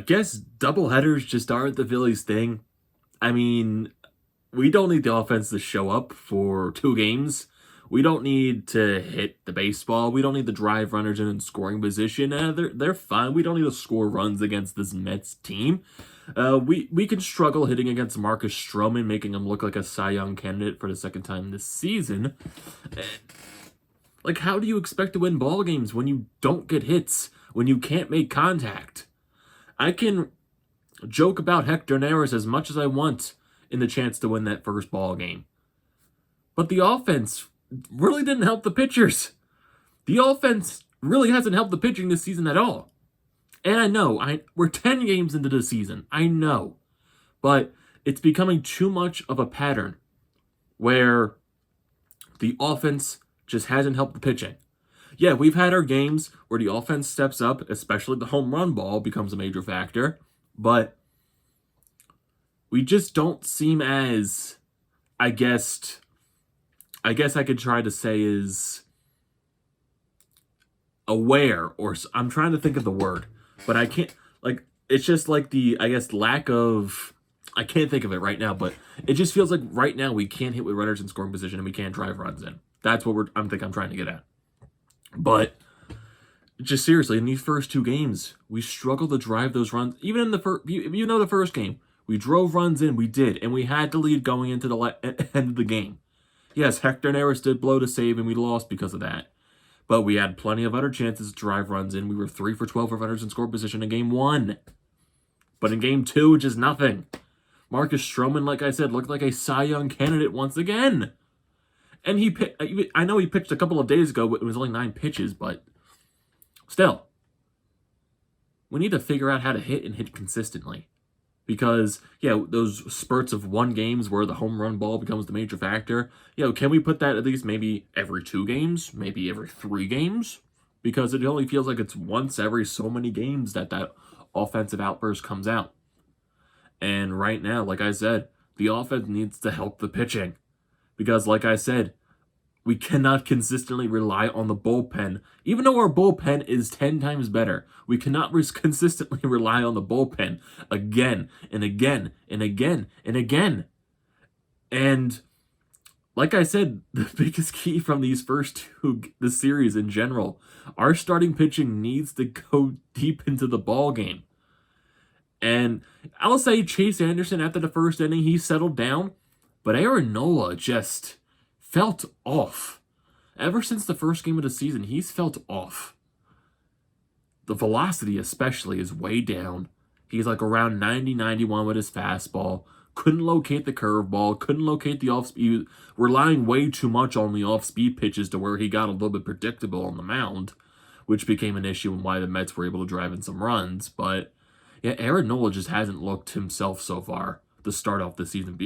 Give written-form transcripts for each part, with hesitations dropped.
guess doubleheaders just aren't the Phillies thing. I mean, we don't need the offense to show up for 2 games. We don't need to hit the baseball. We don't need to drive runners in scoring position. They're fine. We don't need to score runs against this Mets team. We can struggle hitting against Marcus Stroman, making him look like a Cy Young candidate for the second time this season. Like, how do you expect to win ball games when you don't get hits, when you can't make contact? I can joke about Hector Neris as much as I want in the chance to win that first ball game. But the offense really didn't help the pitchers. The offense really hasn't helped the pitching this season at all. And I know, we're 10 games into the season. I know. But it's becoming too much of a pattern where the offense just hasn't helped the pitching. Yeah, we've had our games where the offense steps up, especially the home run ball becomes a major factor. But we just don't seem as, I guess I could try to say is aware, or I'm trying to think of the word, but I can't, like, it's just like the, I guess, lack of, I can't think of it right now, but it just feels like right now we can't hit with runners in scoring position and we can't drive runs in. That's what I'm trying to get at. But just seriously, in these first 2 games, we struggled to drive those runs. Even in the first, the first game, we drove runs in, we did, and we had to lead going into the end of the game. Yes, Hector Neris did blow to save, and we lost because of that. But we had plenty of other chances to drive runs in. We were 3 for 12 for runners in score position in game 1. But in game 2, just nothing. Marcus Stroman, like I said, looked like a Cy Young candidate once again. And I know he pitched a couple of days ago, but it was only 9 pitches, but still. We need to figure out how to hit and hit consistently. Because, yeah, those spurts of 1 games where the home run ball becomes the major factor, can we put that at least maybe every 2 games, maybe every 3 games? Because it only feels like it's once every so many games that offensive outburst comes out. And right now, like I said, the offense needs to help the pitching. Because, like I said, we cannot consistently rely on the bullpen. Even though our bullpen is 10 times better, we cannot consistently rely on the bullpen again and again and again and again. And like I said, the biggest key from these first 2, the series in general, our starting pitching needs to go deep into the ball game. And I'll say Chase Anderson, after the first inning, he settled down. But Aaron Nola just felt off. Ever since the first game of the season, he's felt off. The velocity especially is way down. He's like around 90, 91 with his fastball. Couldn't locate the curveball. Couldn't locate the off-speed. Relying way too much on the off-speed pitches to where he got a little bit predictable on the mound, which became an issue and why the Mets were able to drive in some runs. But yeah, Aaron Nola just hasn't looked himself so far to start off the season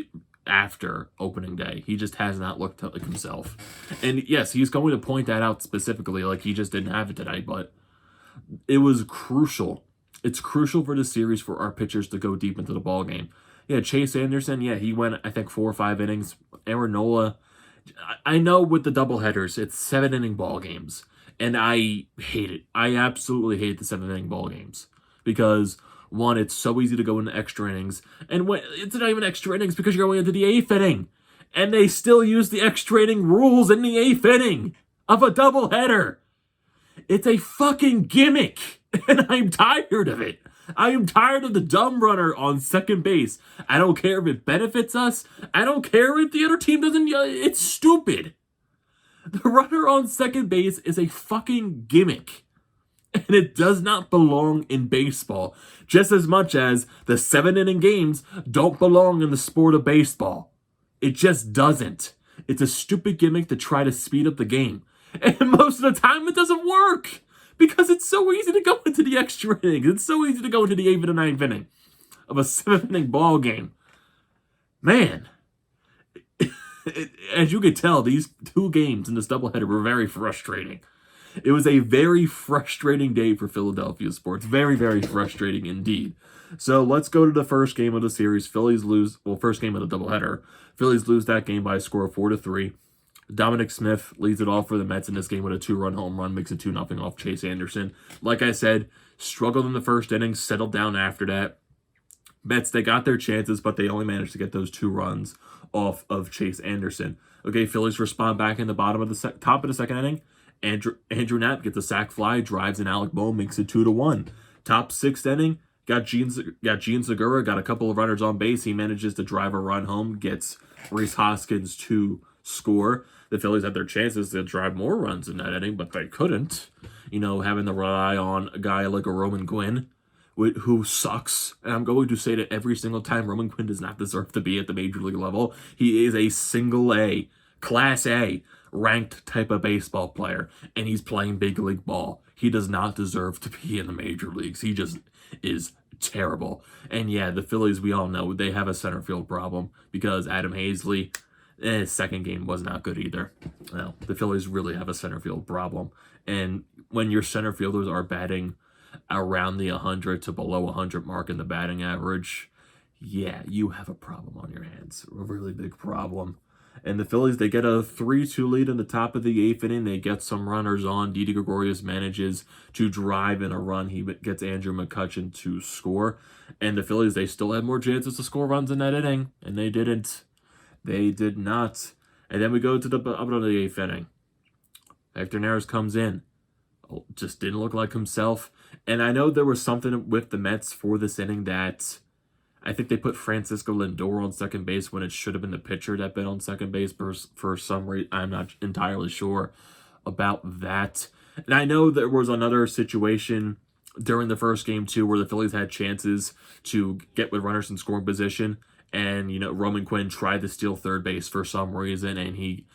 after opening day. He just has not looked like himself. And yes, he's going to point that out specifically, like he just didn't have it today, but it was crucial. It's crucial for the series for our pitchers to go deep into the ball game. Yeah, Chase Anderson, he went, I think, 4 or 5 innings. Aaron Nola, I know with the doubleheaders, it's 7-inning ball games. And I hate it. I absolutely hate the 7-inning ball games. Because 1, it's so easy to go into extra innings. And when it's not even extra innings because you're going into the 8th inning. And they still use the extra inning rules in the 8th inning of a doubleheader. It's a fucking gimmick. And I'm tired of it. I am tired of the dumb runner on second base. I don't care if it benefits us. I don't care if the other team doesn't. It's stupid. The runner on second base is a fucking gimmick. And it does not belong in baseball, just as much as the 7-inning games don't belong in the sport of baseball. It just doesn't. It's a stupid gimmick to try to speed up the game. And most of the time, it doesn't work. Because it's so easy to go into the extra innings. It's so easy to go into the 8th and 9th inning of a 7-inning ball game. Man. As you could tell, these 2 games in this doubleheader were very frustrating. It was a very frustrating day for Philadelphia sports. Very, very frustrating indeed. So let's go to the first game of the series. Phillies lose, first game of the doubleheader. Phillies lose that game by a score of 4-3. Dominic Smith leads it off for the Mets in this game with a 2-run home run, makes it 2-0 off Chase Anderson. Like I said, struggled in the first inning, settled down after that. Mets, they got their chances, but they only managed to get those 2 runs off of Chase Anderson. Okay, Phillies respond back in the bottom of the top of the second inning. Andrew Knapp gets a sac fly, drives in Alec Bohm, makes it 2-1. Top 6th inning, got Gene Segura, got a couple of runners on base. He manages to drive a run home, gets Rhys Hoskins to score. The Phillies had their chances to drive more runs in that inning, but they couldn't. Having to rely on a guy like a Roman Quinn, who sucks. And I'm going to say that every single time. Roman Quinn does not deserve to be at the major league level. He is a single A, Class A, ranked type of baseball player, and he's playing big league ball. He does not deserve to be in the major leagues. He just is terrible. And yeah, the Phillies, we all know, they have a center field problem because Adam Hazley, his second game was not good either. Well, the Phillies really have a center field problem. And when your center fielders are batting around the 100 to below 100 mark in the batting average, yeah, you have a problem on your hands. A really big problem. And the Phillies, they get a 3-2 lead in the top of the 8th inning. They get some runners on. Didi Gregorius manages to drive in a run. He gets Andrew McCutchen to score. And the Phillies, they still had more chances to score runs in that inning, and they didn't. They did not. And then we go to the bottom of the 8th inning. Hector Neris comes in. Just didn't look like himself. And I know there was something with the Mets for this inning that I think they put Francisco Lindor on second base when it should have been the pitcher that been on second base for some reason. I'm not entirely sure about that. And I know there was another situation during the first game too where the Phillies had chances to get with runners in scoring position, and Roman Quinn tried to steal third base for some reason, and he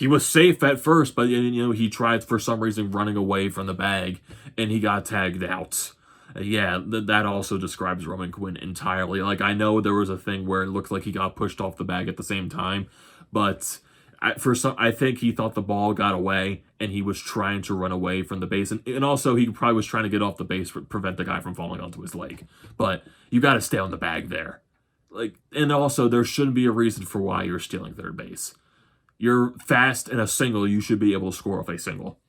was safe at first, but he tried for some reason running away from the bag, and he got tagged out. Yeah, that also describes Roman Quinn entirely. Like, I know there was a thing where it looked like he got pushed off the bag at the same time, but I think he thought the ball got away, and he was trying to run away from the base, and also he probably was trying to get off the base to prevent the guy from falling onto his leg. But you got to stay on the bag there. And also there shouldn't be a reason for why you're stealing third base. You're fast in a single, you should be able to score off a single.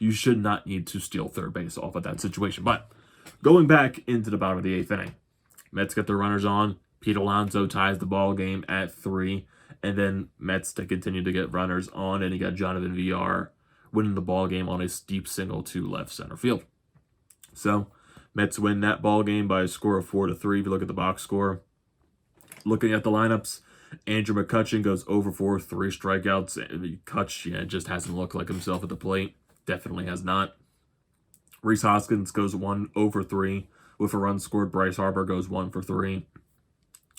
You should not need to steal third base off of that situation. But going back into the bottom of the 8th inning, Mets get their runners on. Pete Alonso ties the ball game at 3. And then Mets to continue to get runners on. And you got Jonathan Villar winning the ball game on a steep single to left center field. So Mets win that ball game by a score of 4-3. If you look at the box score, looking at the lineups, Andrew McCutchen goes over 4, 3 strikeouts. Kutch, just hasn't looked like himself at the plate. Definitely has not. Rhys Hoskins goes 1 over 3 with a run scored. Bryce Harper goes 1 for 3.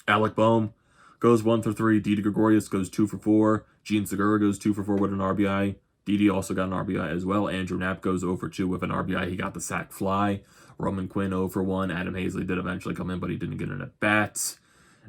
Alec Bohm goes 1 for 3. Didi Gregorius goes 2 for 4. Gene Segura goes 2 for 4 with an RBI. Didi also got an RBI as well. Andrew Knapp goes 0 for 2 with an RBI. He got the sac fly. Roman Quinn 0 for 1. Adam Hazley did eventually come in, but he didn't get an at-bat.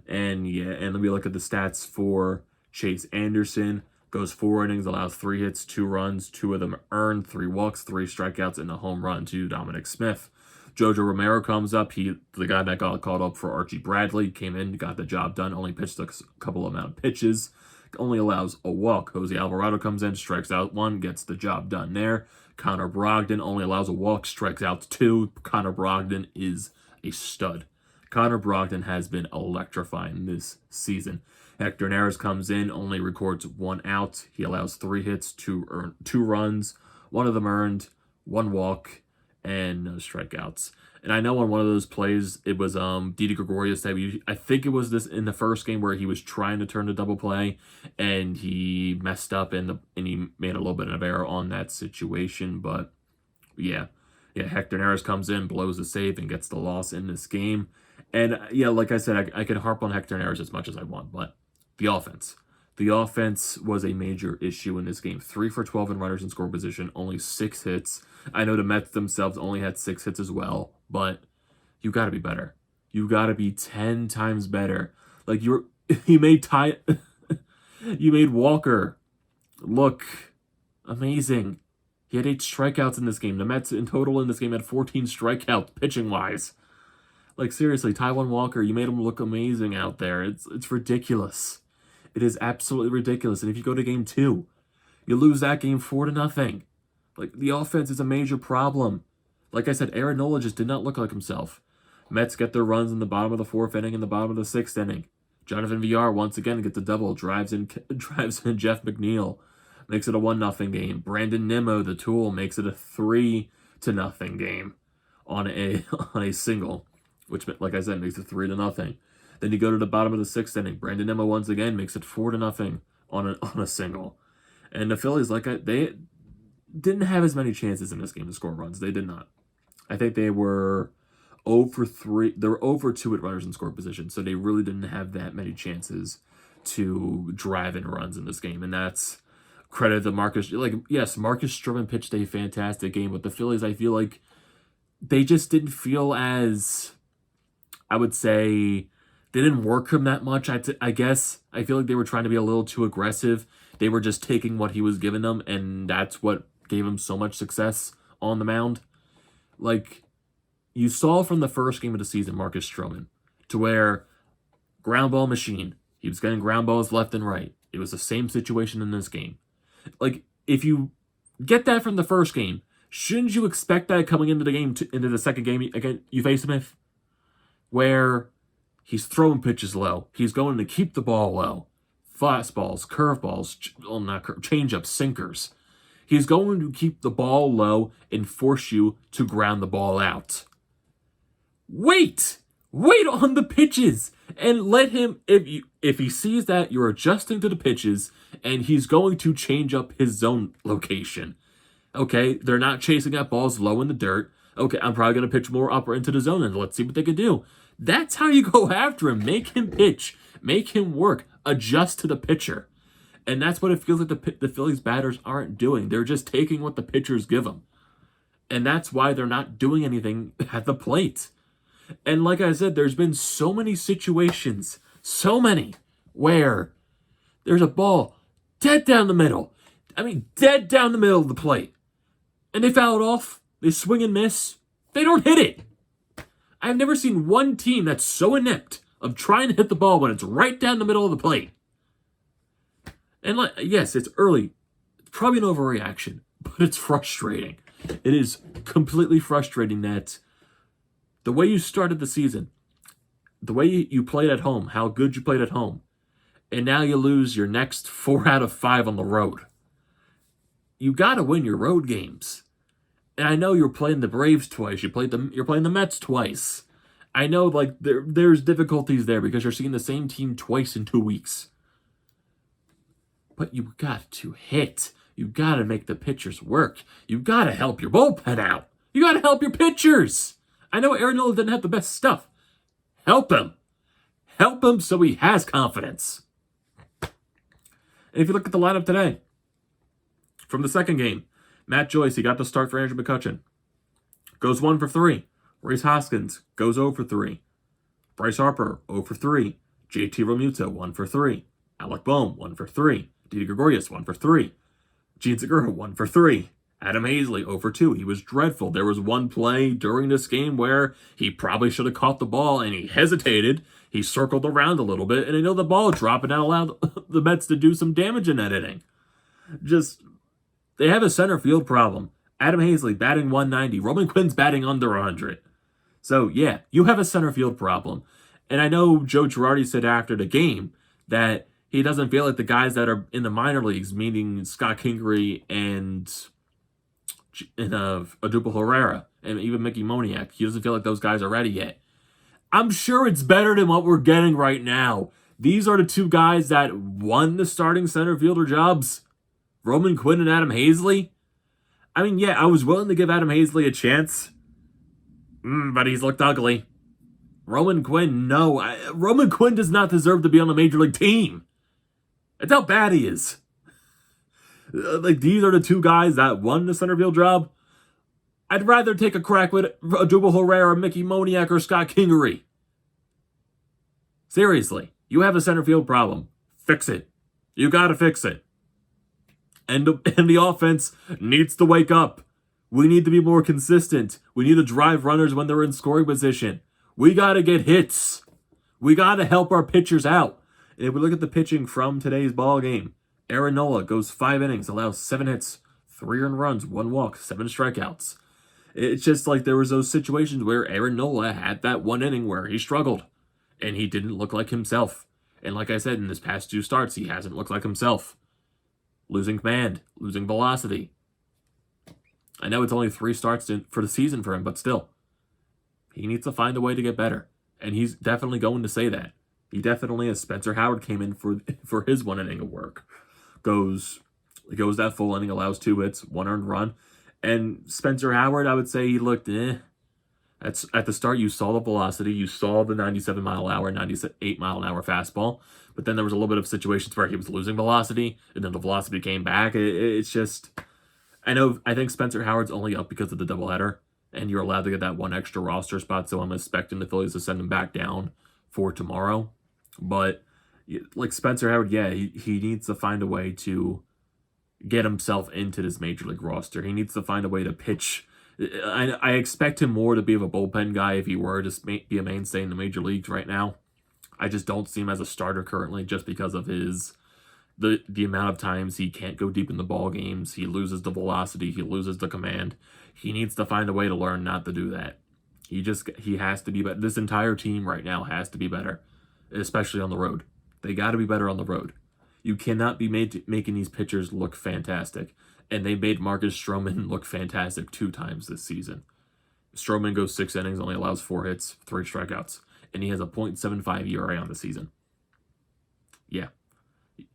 And then we look at the stats for Chase Anderson. Goes 4 innings, allows 3 hits, 2 runs, 2 of them earned, 3 walks, 3 strikeouts, and a home run to Dominic Smith. Jojo Romero comes up. The guy that got called up for Archie Bradley, came in, got the job done, only pitched a couple amount of pitches, only allows a walk. Jose Alvarado comes in, strikes out 1, gets the job done there. Connor Brogdon only allows a walk, strikes out 2. Connor Brogdon is a stud. Connor Brogdon has been electrifying this season. Hector Neris comes in, only records 1 out. He allows 3 hits, 2 runs, 1 of them earned, 1 walk, and no strikeouts. And I know on one of those plays, it was Didi Gregorius. I think it was this in the first game where he was trying to turn a double play, and he messed up, and he made a little bit of error on that situation. But yeah, Hector Neris comes in, blows the save, and gets the loss in this game. And yeah, like I said, I could harp on Hector Neris as much as I want, but the offense. The offense was a major issue in this game. 3 for 12 in runners in scoring position, only 6 hits. I know the Mets themselves only had 6 hits as well, but you got to be better. You got to be 10 times better. Like you made you made Walker look amazing. He had 8 strikeouts in this game. The Mets in total in this game had 14 strikeouts pitching wise. Like seriously, Taijuan Walker, you made him look amazing out there. It's ridiculous. It is absolutely ridiculous. And if you go to game 2, you lose that game 4-0. Like, the offense is a major problem. Like I said, Aaron Nola just did not look like himself. Mets get their runs in the bottom of the 4th inning and the bottom of the 6th inning. Jonathan Villar once again gets a double, drives in Jeff McNeil, makes it a 1-0 game. Brandon Nimmo, the tool, makes it a 3-0 game on a single, which, like I said, makes it 3-0. Then you go to the bottom of the 6th inning. Brandon Nimmo once again makes it 4-0 on a single. And the Phillies, they didn't have as many chances in this game to score runs. They did not. I think they were 0 for 3. They were 0 for 2 at runners in scoring position, so they really didn't have that many chances to drive in runs in this game. And that's credit to Marcus. Yes, Marcus Stroman pitched a fantastic game, but the Phillies, I feel like they just didn't feel as, I would say, they didn't work him that much. I guess I feel like they were trying to be a little too aggressive. They were just taking what he was giving them, and that's what gave him so much success on the mound. You saw from the first game of the season, Marcus Stroman, to where ground ball machine. He was getting ground balls left and right. It was the same situation in this game. If you get that from the first game, shouldn't you expect that coming into the game, into the second game again you face him with? Where he's throwing pitches low. He's going to keep the ball low. Fastballs, curveballs, changeups, sinkers. He's going to keep the ball low and force you to ground the ball out. Wait on the pitches and let him, if he sees that you're adjusting to the pitches and he's going to change up his zone location. Okay, they're not chasing that balls low in the dirt. Okay, I'm probably going to pitch more up or into the zone and let's see what they can do. That's how you go after him. Make him pitch. Make him work. Adjust to the pitcher. And that's what it feels like the Phillies batters aren't doing. They're just taking what the pitchers give them. And that's why they're not doing anything at the plate. And like I said, there's been so many situations, where there's a ball dead down the middle. Dead down the middle of the plate. And they foul it off. They swing and miss. They don't hit it. I've never seen one team that's so inept of trying to hit the ball when it's right down the middle of the plate. And yes, it's early. It's probably an overreaction, but it's frustrating. It is completely frustrating that the way you started the season, the way you played at home, how good you played at home, and now you lose your next 4 out of 5 on the road. You got to win your road games. And I know you're playing the Braves twice. You're playing the Mets twice. I know there's difficulties there because you're seeing the same team twice in 2 weeks. But you got to hit. You got to make the pitchers work. You got to help your bullpen out. You got to help your pitchers. I know Aaron Nola didn't have the best stuff. Help him. Help him so he has confidence. And if you look at the lineup today, from the second game, Matt Joyce, he got the start for Andrew McCutchen. Goes 1 for 3. Rhys Hoskins goes 0 for 3. Bryce Harper, 0 for 3. JT Realmuto, 1 for 3. Alec Bohm, 1 for 3. Didi Gregorius, 1 for 3. Gene Segura, 1 for 3. Adam Hazley, 0 for 2. He was dreadful. There was one play during this game where he probably should have caught the ball, and he hesitated. He circled around a little bit, and I know the ball dropped and that allowed the Mets to do some damage in that inning. They have a center field problem. Adam Hazley batting 190. Roman Quinn's batting under 100. So, yeah, you have a center field problem. And I know Joe Girardi said after the game that he doesn't feel like the guys that are in the minor leagues, meaning Scott Kingery and Odubel Herrera and even Mickey Moniak, he doesn't feel like those guys are ready yet. I'm sure it's better than what we're getting right now. These are the two guys that won the starting center fielder jobs. Roman Quinn and Adam Hazley. Yeah, I was willing to give Adam Hazley a chance. But he's looked ugly. Roman Quinn, no. Roman Quinn does not deserve to be on a major league team. That's how bad he is. These are the two guys that won the center field job. I'd rather take a crack with Odubel Herrera, Mickey Moniak, or Scott Kingery. Seriously, you have a center field problem. Fix it. You gotta fix it. And the offense needs to wake up. We need to be more consistent. We need to drive runners when they're in scoring position. We got to get hits. We got to help our pitchers out. And if we look at the pitching from today's ball game, Aaron Nola goes 5 innings, allows 7 hits, 3 earned runs, 1 walk, 7 strikeouts. It's just like there was those situations where Aaron Nola had that one inning where he struggled and he didn't look like himself. And like I said, in his past 2 starts, he hasn't looked like himself. Losing command, losing velocity. I know it's only 3 starts for the season for him, but still, he needs to find a way to get better. And he's definitely going to say that. He definitely, as Spencer Howard came in for his 1 inning of work, goes that full inning, allows 2 hits, 1 earned run. And Spencer Howard, I would say he looked At the start, you saw the velocity, you saw the 97-mile-an-hour, 98-mile-an-hour fastball, but then there was a little bit of situations where he was losing velocity, and then the velocity came back. It's just, I think Spencer Howard's only up because of the doubleheader, and you're allowed to get that 1 extra roster spot, so I'm expecting the Phillies to send him back down for tomorrow. But, like Spencer Howard, yeah, he needs to find a way to get himself into this major league roster. He needs to find a way to pitch. I expect him more to be of a bullpen guy if he were to be a mainstay in the major leagues right now. I just don't see him as a starter currently just because of the amount of times he can't go deep in the ball games. He loses the velocity. He loses the command. He needs to find a way to learn not to do that. He has to be better. This entire team right now has to be better, especially on the road. They got to be better on the road. You cannot be making these pitchers look fantastic. And they made Marcus Stroman look fantastic 2 times this season. Stroman goes 6 innings, only allows 4 hits, 3 strikeouts. And he has a .75 ERA on the season. Yeah.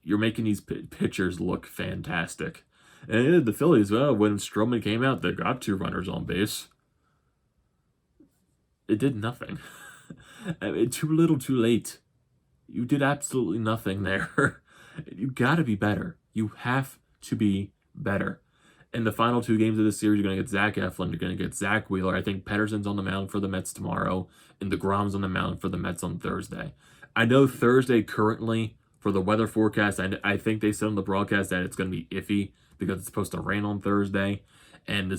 You're making these pitchers look fantastic. And the Phillies, well, when Stroman came out, they got 2 runners on base. It did nothing. I mean, too little, too late. You did absolutely nothing there. You gotta be better. You have to be better. In the final 2 games of this series, you're going to get Zach Eflin, you're going to get Zach Wheeler. I think Pedersen's on the mound for the Mets tomorrow, and DeGrom's on the mound for the Mets on Thursday. I know Thursday currently, for the weather forecast, I think they said on the broadcast that it's going to be iffy because it's supposed to rain on Thursday, and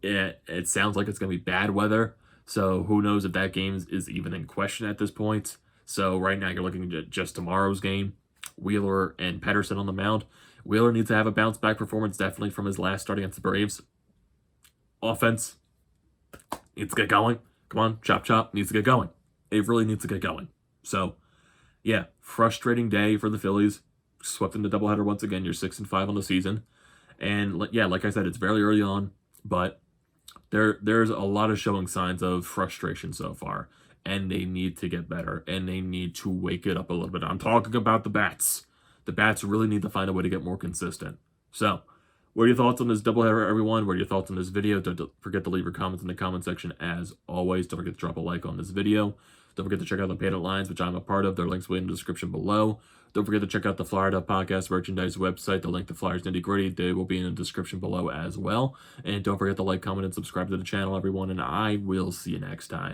it sounds like it's going to be bad weather. So who knows if that game is even in question at this point. So right now you're looking at just tomorrow's game, Wheeler and Pedersen on the mound. Wheeler needs to have a bounce-back performance, definitely from his last start against the Braves. Offense needs to get going. Come on, chop, needs to get going. It really needs to get going. So, yeah, frustrating day for the Phillies. Swept in the doubleheader once again. You're 6-5 on the season. And, yeah, like I said, it's very early on, but there's a lot of showing signs of frustration so far. And they need to get better, and they need to wake it up a little bit. I'm talking about the bats. The bats really need to find a way to get more consistent. So, what are your thoughts on this doubleheader, everyone? What are your thoughts on this video? Don't forget to leave your comments in the comment section as always. Don't forget to drop a like on this video. Don't forget to check out the Paid Up Lines, which I'm a part of. Their links will be in the description below. Don't forget to check out the Florida Podcast merchandise website. The link to Flyers Nitty Gritty, they will be in the description below as well. And don't forget to like, comment, and subscribe to the channel, everyone. And I will see you next time.